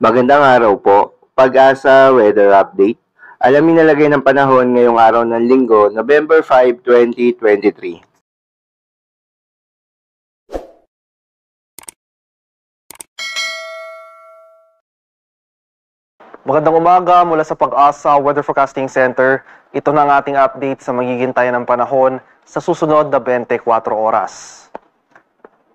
Magandang araw po. Pag-asa Weather Update. Alamin na lagay ng panahon ngayong araw ng Linggo, November 5, 2023. Magandang umaga mula sa Pag-asa Weather Forecasting Center. Ito na ang ating update sa magiging tayo ng panahon sa susunod na 24 oras.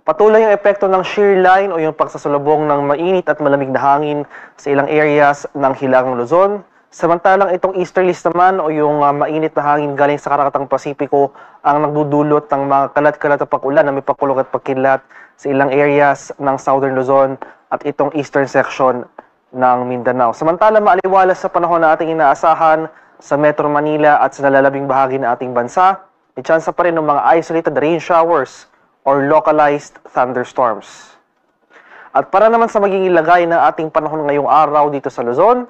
Patuloy ang epekto ng shear line o yung pagsasalubong ng mainit at malamig na hangin sa ilang areas ng Hilagang Luzon. Samantalang itong easterlies naman o yung mainit na hangin galing sa Karakatang Pasipiko ang nagdudulot ng mga kalat-kalat na pag-ulan na may pagkulog at pagkidlat sa ilang areas ng Southern Luzon at itong eastern section ng Mindanao. Samantala, maaliwalas sa panahon na ating inaasahan sa Metro Manila at sa nalalabing bahagi ng ating bansa, may tsansa pa rin ng mga isolated rain showers or localized thunderstorms. At para naman sa magiging lagay ng ating panahon ngayong araw dito sa Luzon,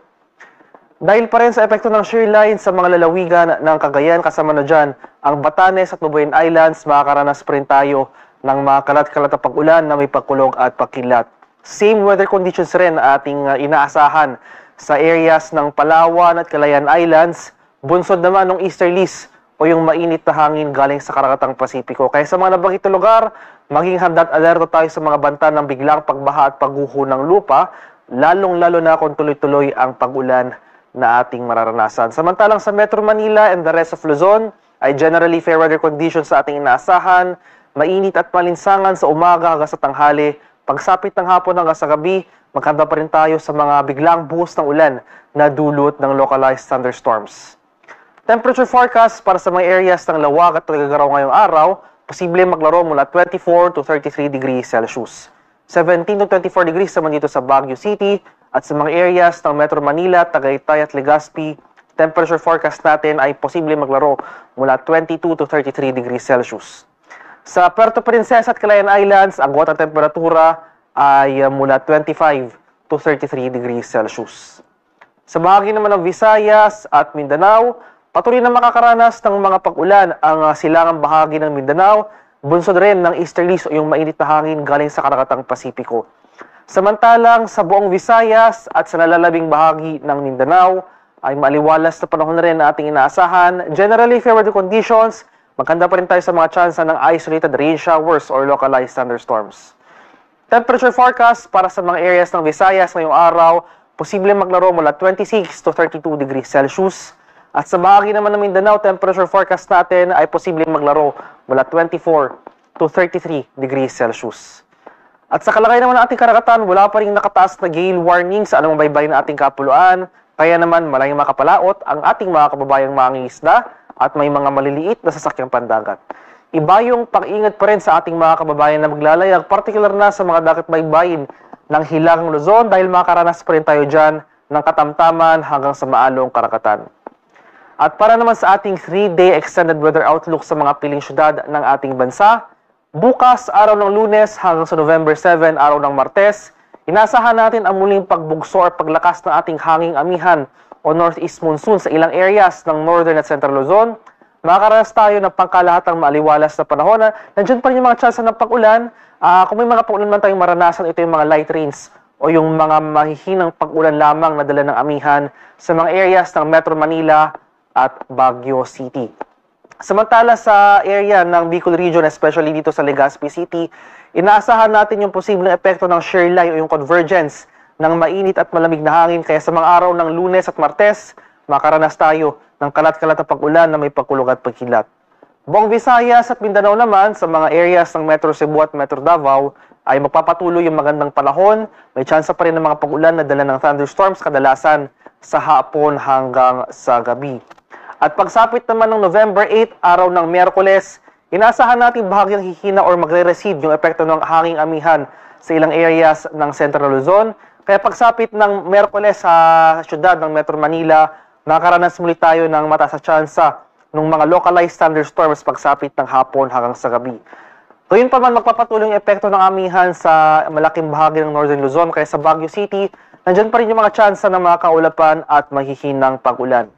dahil pa rin sa epekto ng shear line sa mga lalawigan ng Cagayan, kasama na dyan ang Batanes at Nubuyan Islands, makakaranas pa rin tayo ng mga kalat-kalat na pag-ulan na may pagkulog at pagkilat. Same weather conditions rin ating inaasahan sa areas ng Palawan at Calayan Islands, bunsod naman ng easterlies o yung mainit na hangin galing sa Karakatang Pasipiko. Kaya sa mga nabanggit na lugar, maging handa at alerto tayo sa mga banta ng biglang pagbaha at pagguho ng lupa, lalong-lalo na kung tuloy-tuloy ang pag-ulan na ating mararanasan. Samantalang sa Metro Manila and the rest of Luzon, ay generally fair weather conditions sa ating inaasahan, mainit at malinsangan sa umaga hanggang sa tanghali, pagsapit ng hapon hanggang sa gabi, maghanda pa rin tayo sa mga biglang buhos ng ulan na dulot ng localized thunderstorms. Temperature forecast para sa mga areas ng Lawag at Tuguegarao ngayong araw, posible maglaro mula 24 to 33 degrees Celsius. 17 to 24 degrees naman dito sa Baguio City at sa mga areas ng Metro Manila, Tagaytay at Legazpi, temperature forecast natin ay posible maglaro mula 22 to 33 degrees Celsius. Sa Puerto Princesa at Calayan Islands, ang agwat ng temperatura ay mula 25 to 33 degrees Celsius. Sa bahagi naman ng Visayas at Mindanao, patuloy na makakaranas ng mga pag-ulan ang silangang bahagi ng Mindanao, bunsod rin ng easterlies o yung mainit na hangin galing sa Karakatang Pasipiko. Samantalang sa buong Visayas at sa nalalabing bahagi ng Mindanao ay maliwalas na panahon na rin na ating inaasahan. Generally, fair weather conditions, maganda pa rin tayo sa mga tsansa ng isolated rain showers or localized thunderstorms. Temperature forecast para sa mga areas ng Visayas ngayong araw, posible maglaro mula 26 to 32 degrees Celsius. At sa bahagi naman ng Mindanao, temperature forecast natin ay posibleng maglaro mula 24 to 33 degrees Celsius. At sa kalagay naman ng ating karagatan, wala pa rin nakataas na gale warning sa anumang baybay ng ating kapuluan. Kaya naman malayang makapalaot ang ating mga kababayang mangingisda at may mga maliliit na sasakyang pandagat. Iba yung pag-ingat pa rin sa ating mga kababayan na maglalayag, partikular na sa mga dagat baybayin ng Hilagang Luzon dahil makakaranas pa rin tayo dyan ng katamtaman hanggang sa maalong karagatan. At para naman sa ating 3-day extended weather outlook sa mga piling syudad ng ating bansa, bukas, araw ng Lunes hanggang sa November 7, araw ng Martes, inasahan natin ang muling pagbugso or paglakas ng ating hanging amihan o northeast monsoon sa ilang areas ng northern at central Luzon. Makakaranas tayo ng pangkalahatang maaliwalas na panahon na nandiyan pa rin yung mga tsansa ng pag-ulan. Kung may mga pag-ulan man tayong maranasan, ito yung mga light rains o yung mga mahihinang pag-ulan lamang na dala ng amihan sa mga areas ng Metro Manila at Baguio City. Samantala sa area ng Bicol Region, especially dito sa Legazpi City, inaasahan natin yung posibleng epekto ng shear line o yung convergence ng mainit at malamig na hangin. Kaya sa mga araw ng Lunes at Martes, makaranas tayo ng kalat-kalat na pag-ulan na may pagkulog at pagkilat. Buong Visayas at Mindanao naman, sa mga areas ng Metro Cebu at Metro Davao, ay magpapatuloy yung magandang panahon. May tsansa pa rin ng mga pag-ulan na dala ng thunderstorms kadalasan sa hapon hanggang sa gabi. At pagsapit naman ng November 8, araw ng Miyerkules, inaasahan natin bahagyang hihina or magre-recede yung epekto ng hanging amihan sa ilang areas ng Central Luzon. Kaya pagsapit ng Miyerkules sa syudad ng Metro Manila, makakaranas muli tayo ng mataas na tsansa ng mga localized thunderstorms pagsapit ng hapon hanggang sa gabi. Gayun pa man, magpapatuloy yung epekto ng amihan sa malaking bahagi ng Northern Luzon. Kaya sa Baguio City, nandyan pa rin yung mga tsansa ng mga kaulapan at mahihinang pag-ulan.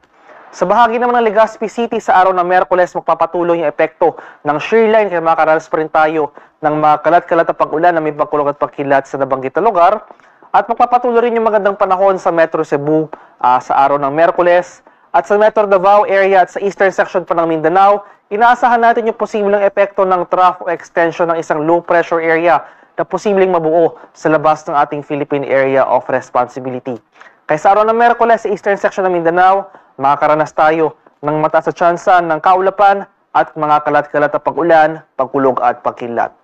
Sa bahagi naman ng Legazpi City, sa araw ng Miyerkules, magpapatuloy yung epekto ng shear line, kaya makakaranas pa rin tayo ng mga kalat-kalat na pag-ulan na may pagkulog at pagkilat sa nabanggit na lugar. At magpapatuloy rin yung magandang panahon sa Metro Cebu sa araw ng Miyerkules. At sa Metro Davao area at sa eastern section pa ng Mindanao, inaasahan natin yung posibleng epekto ng trough o extension ng isang low pressure area na posibleng mabuo sa labas ng ating Philippine Area of Responsibility. Kaya sa araw ng Miyerkules sa eastern section ng Mindanao, makakaranas tayo ng mataas na tsansa ng kaulapan at mga kalat-kalat na pag-ulan, pagkulog at pagkilat.